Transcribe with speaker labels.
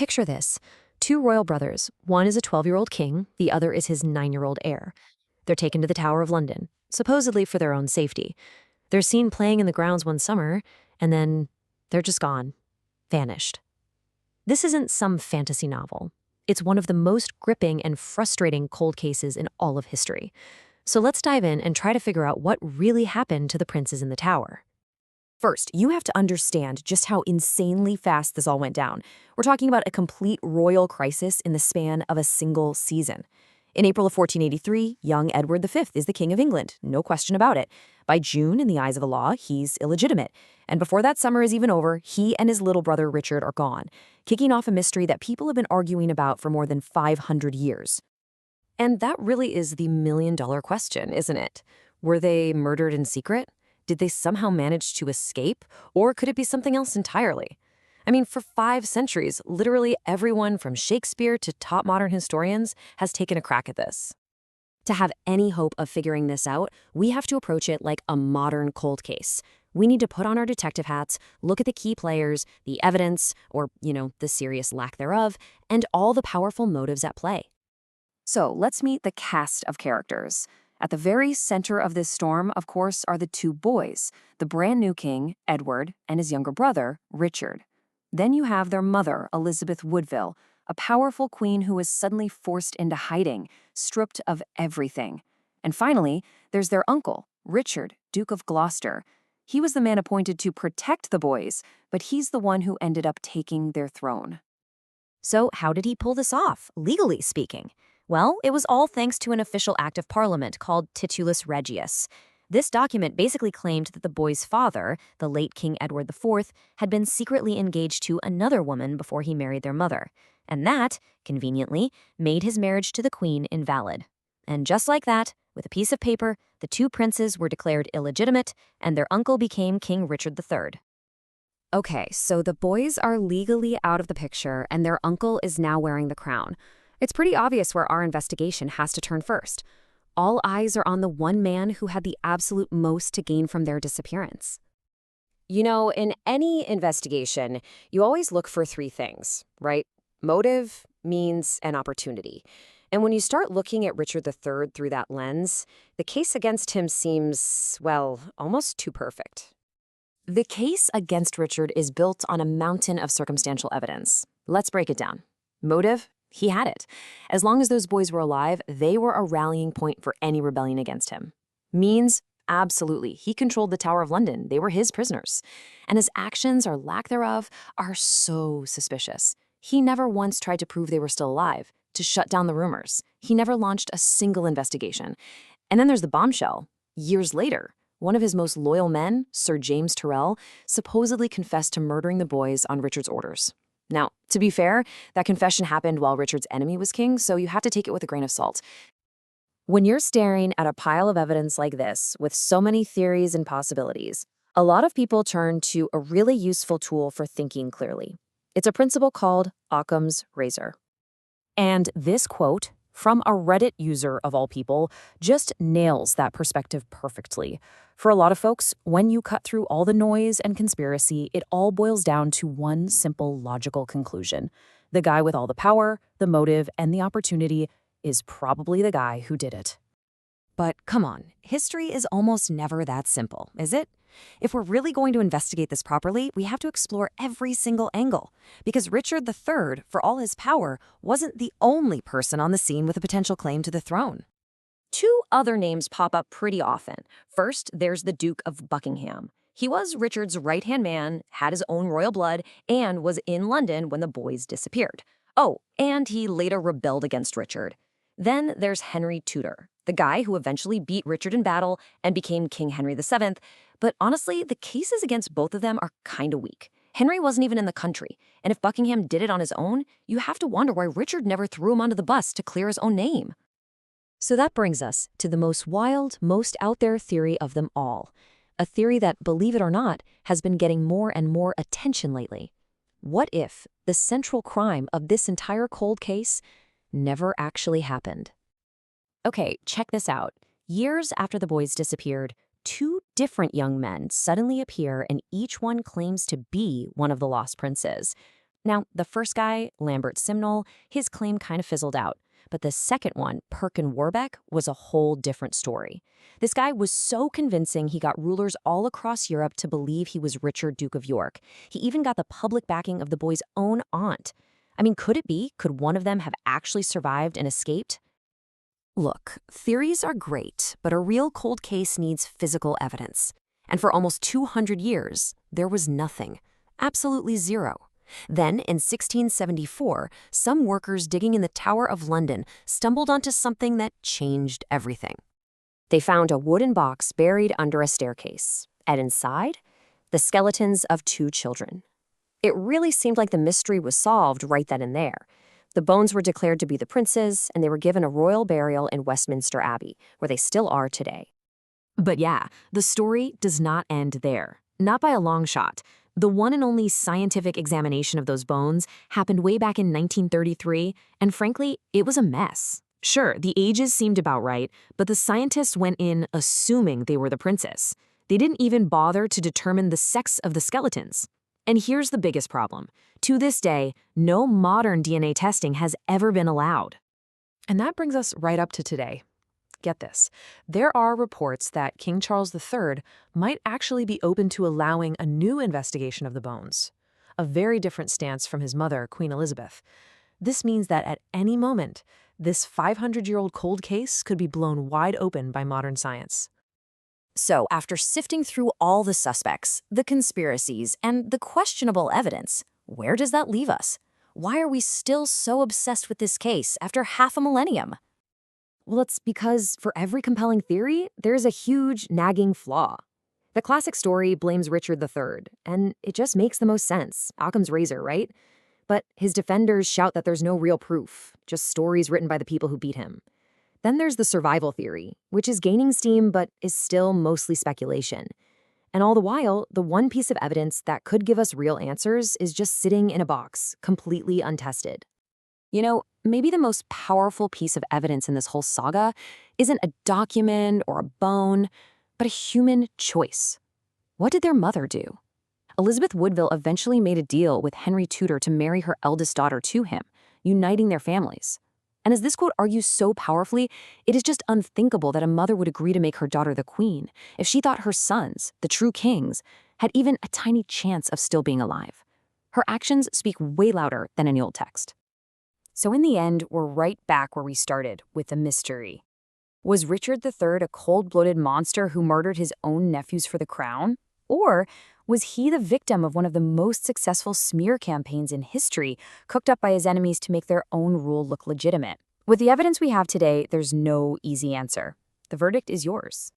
Speaker 1: Picture this. Two royal brothers. One is a 12-year-old king, the other is his 9-year-old heir. They're taken to the Tower of London, supposedly for their own safety. They're seen playing in the grounds one summer, and then they're just gone. Vanished. This isn't some fantasy novel. It's one of the most gripping and frustrating cold cases in all of history. So let's dive in and try to figure out what really happened to the princes in the tower.
Speaker 2: First, you have to understand just how insanely fast this all went down. We're talking about a complete royal crisis in the span of a single season. In April of 1483, young Edward V is the King of England, no question about it. By June, in the eyes of the law, he's illegitimate. And before that summer is even over, he and his little brother Richard are gone, kicking off a mystery that people have been arguing about for more than 500 years.
Speaker 1: And that really is the million-dollar question, isn't it? Were they murdered in secret? Did they somehow manage to escape? Or could it be something else entirely? I mean, for 5 centuries, literally everyone from Shakespeare to top modern historians has taken a crack at this. To have any hope of figuring this out, we have to approach it like a modern cold case. We need to put on our detective hats, look at the key players, the evidence, or, the serious lack thereof, and all the powerful motives at play.
Speaker 2: So let's meet the cast of characters. At the very center of this storm, of course, are the two boys, the brand new king, Edward, and his younger brother, Richard. Then you have their mother, Elizabeth Woodville, a powerful queen who was suddenly forced into hiding, stripped of everything. And finally, there's their uncle, Richard, Duke of Gloucester. He was the man appointed to protect the boys, but he's the one who ended up taking their throne.
Speaker 1: So how did he pull this off, legally speaking? Well, it was all thanks to an official act of parliament called Titulus Regius. This document basically claimed that the boy's father, the late King Edward IV, had been secretly engaged to another woman before he married their mother. And that, conveniently, made his marriage to the queen invalid. And just like that, with a piece of paper, the two princes were declared illegitimate, and their uncle became King Richard III. Okay, so the boys are legally out of the picture, and their uncle is now wearing the crown. It's pretty obvious where our investigation has to turn first. All eyes are on the one man who had the absolute most to gain from their disappearance. In any investigation, you always look for 3 things, right? Motive, means, and opportunity. And when you start looking at Richard III through that lens, the case against him seems, well, almost too perfect. The case against Richard is built on a mountain of circumstantial evidence. Let's break it down. Motive? He had it. As long as those boys were alive, they were a rallying point for any rebellion against him. Means? Absolutely. He controlled the Tower of London. They were his prisoners. And his actions, or lack thereof, are so suspicious. He never once tried to prove they were still alive, to shut down the rumors. He never launched a single investigation. And then there's the bombshell. Years later, one of his most loyal men, Sir James Tyrrell, supposedly confessed to murdering the boys on Richard's orders. Now, to be fair, that confession happened while Richard's enemy was king, so you have to take it with a grain of salt. When you're staring at a pile of evidence like this, with so many theories and possibilities, a lot of people turn to a really useful tool for thinking clearly. It's a principle called Occam's razor. And this quote, from a Reddit user of all people, just nails that perspective perfectly. For a lot of folks, when you cut through all the noise and conspiracy, it all boils down to one simple logical conclusion. The guy with all the power, the motive, and the opportunity is probably the guy who did it. But come on, history is almost never that simple, is it? If we're really going to investigate this properly, we have to explore every single angle. Because Richard III, for all his power, wasn't the only person on the scene with a potential claim to the throne. 2 other names pop up pretty often. First, there's the Duke of Buckingham. He was Richard's right-hand man, had his own royal blood, and was in London when the boys disappeared. Oh, and he later rebelled against Richard. Then there's Henry Tudor, the guy who eventually beat Richard in battle and became King Henry VII. But honestly, the cases against both of them are kind of weak. Henry wasn't even in the country, and if Buckingham did it on his own, you have to wonder why Richard never threw him onto the bus to clear his own name. So that brings us to the most wild, most out there theory of them all. A theory that, believe it or not, has been getting more and more attention lately. What if the central crime of this entire cold case never actually happened? Okay, check this out. Years after the boys disappeared, 2 different young men suddenly appear and each one claims to be one of the lost princes. Now, the first guy, Lambert Simnel, his claim kind of fizzled out. But the second one, Perkin Warbeck, was a whole different story. This guy was so convincing he got rulers all across Europe to believe he was Richard, Duke of York. He even got the public backing of the boy's own aunt. I mean, could it be? Could one of them have actually survived and escaped? Look, theories are great, but a real cold case needs physical evidence. And for almost 200 years, there was nothing. Absolutely zero. Then, in 1674, some workers digging in the Tower of London stumbled onto something that changed everything. They found a wooden box buried under a staircase, and inside, the skeletons of 2 children. It really seemed like the mystery was solved right then and there. The bones were declared to be the prince's, and they were given a royal burial in Westminster Abbey, where they still are today. But yeah, the story does not end there. Not by a long shot. The one and only scientific examination of those bones happened way back in 1933, and frankly, it was a mess. Sure, the ages seemed about right, but the scientists went in assuming they were the princess. They didn't even bother to determine the sex of the skeletons. And here's the biggest problem. To this day, no modern DNA testing has ever been allowed.
Speaker 3: And that brings us right up to today. Get this. There are reports that King Charles III might actually be open to allowing a new investigation of the bones, a very different stance from his mother, Queen Elizabeth. This means that at any moment, this 500-year-old cold case could be blown wide open by modern science.
Speaker 1: So, after sifting through all the suspects, the conspiracies, and the questionable evidence, where does that leave us? Why are we still so obsessed with this case after half a millennium? Well, it's because for every compelling theory, there's a huge, nagging flaw. The classic story blames Richard III, and it just makes the most sense. Occam's razor, right? But his defenders shout that there's no real proof, just stories written by the people who beat him. Then there's the survival theory, which is gaining steam but is still mostly speculation. And all the while, the one piece of evidence that could give us real answers is just sitting in a box, completely untested. You know, maybe the most powerful piece of evidence in this whole saga isn't a document or a bone, but a human choice. What did their mother do? Elizabeth Woodville eventually made a deal with Henry Tudor to marry her eldest daughter to him, uniting their families. And as this quote argues so powerfully, it is just unthinkable that a mother would agree to make her daughter the queen if she thought her sons, the true kings, had even a tiny chance of still being alive. Her actions speak way louder than any old text. So in the end, we're right back where we started, with the mystery. Was Richard III a cold-blooded monster who murdered his own nephews for the crown? Or was he the victim of one of the most successful smear campaigns in history, cooked up by his enemies to make their own rule look legitimate? With the evidence we have today, there's no easy answer. The verdict is yours.